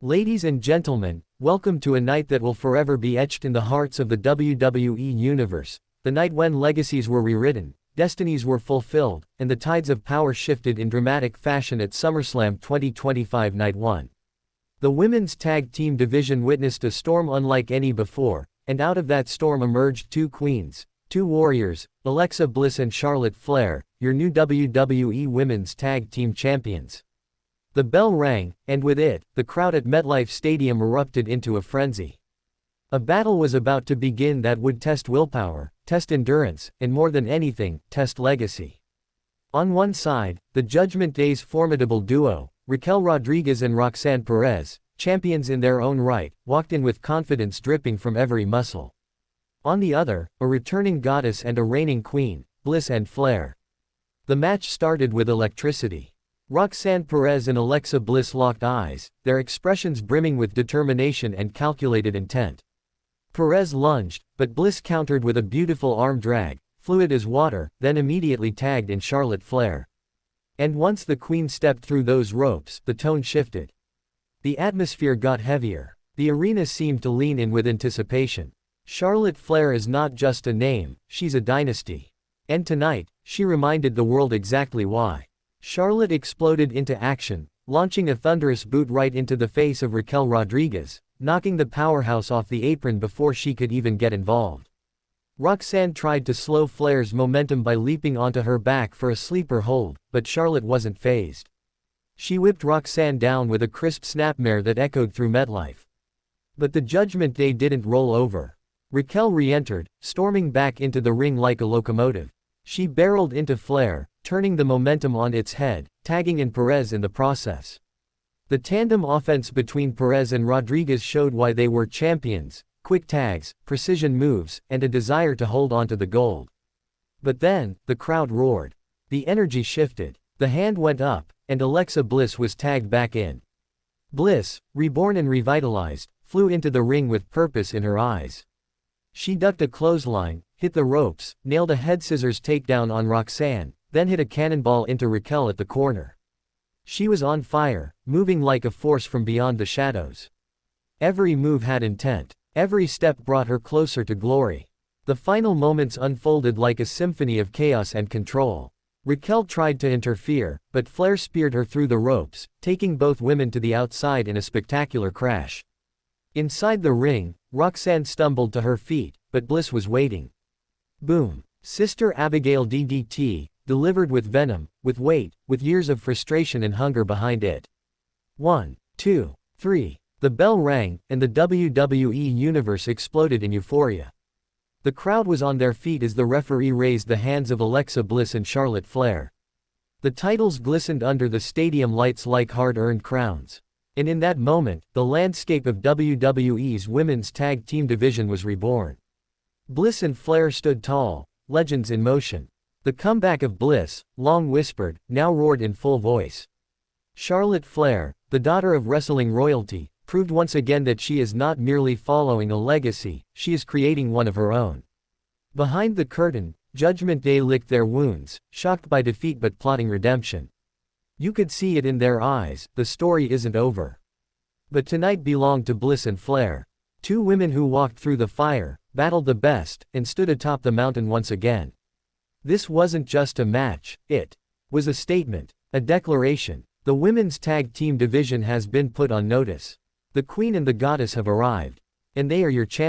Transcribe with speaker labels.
Speaker 1: Ladies and gentlemen, welcome to a night that will forever be etched in the hearts of the WWE Universe, the night when legacies were rewritten, destinies were fulfilled, and the tides of power shifted in dramatic fashion at SummerSlam 2025 Night 1. The women's tag team division witnessed a storm unlike any before, and out of that storm emerged two queens, two warriors, Alexa Bliss and Charlotte Flair, your new WWE Women's Tag Team Champions. The bell rang, and with it, the crowd at MetLife Stadium erupted into a frenzy. A battle was about to begin that would test willpower, test endurance, and more than anything, test legacy. On one side, the Judgment Day's formidable duo, Raquel Rodriguez and Roxanne Perez, champions in their own right, walked in with confidence dripping from every muscle. On the other, a returning goddess and a reigning queen, Bliss and Flair. The match started with electricity. Roxanne Perez and Alexa Bliss locked eyes, their expressions brimming with determination and calculated intent. Perez lunged, but Bliss countered with a beautiful arm drag, fluid as water, then immediately tagged in Charlotte Flair. And once the queen stepped through those ropes, the tone shifted. The atmosphere got heavier. The arena seemed to lean in with anticipation. Charlotte Flair is not just a name, she's a dynasty. And tonight, she reminded the world exactly why. Charlotte exploded into action, launching a thunderous boot right into the face of Raquel Rodriguez, knocking the powerhouse off the apron before she could even get involved. Roxanne tried to slow Flair's momentum by leaping onto her back for a sleeper hold, but Charlotte wasn't fazed. She whipped Roxanne down with a crisp snapmare that echoed through MetLife. But the Judgment Day didn't roll over. Raquel re-entered, storming back into the ring like a locomotive. She barreled into Flair, turning the momentum on its head, tagging in Perez in the process. The tandem offense between Perez and Rodriguez showed why they were champions: quick tags, precision moves, and a desire to hold onto the gold. But then, the crowd roared. The energy shifted. The hand went up, and Alexa Bliss was tagged back in. Bliss, reborn and revitalized, flew into the ring with purpose in her eyes. She ducked a clothesline, hit the ropes, nailed a head scissors takedown on Roxanne, then hit a cannonball into Raquel at the corner. She was on fire, moving like a force from beyond the shadows. Every move had intent. Every step brought her closer to glory. The final moments unfolded like a symphony of chaos and control. Raquel tried to interfere, but Flair speared her through the ropes, taking both women to the outside in a spectacular crash. Inside the ring, Roxanne stumbled to her feet, but Bliss was waiting. Boom. Sister Abigail DDT, delivered with venom, with weight, with years of frustration and hunger behind it. 1, 2, 3. The bell rang, and the WWE Universe exploded in euphoria. The crowd was on their feet as the referee raised the hands of Alexa Bliss and Charlotte Flair. The titles glistened under the stadium lights like hard-earned crowns. And in that moment, the landscape of WWE's women's tag team division was reborn. Bliss and Flair stood tall, legends in motion. The comeback of Bliss, long whispered, now roared in full voice. Charlotte Flair, the daughter of wrestling royalty, proved once again that she is not merely following a legacy, she is creating one of her own. Behind the curtain, Judgment Day licked their wounds, shocked by defeat but plotting redemption. You could see it in their eyes, the story isn't over. But tonight belonged to Bliss and Flair. Two women who walked through the fire, battled the best, and stood atop the mountain once again. This wasn't just a match, it was a statement, a declaration. The women's tag team division has been put on notice. The Queen and the Goddess have arrived. And they are your champions.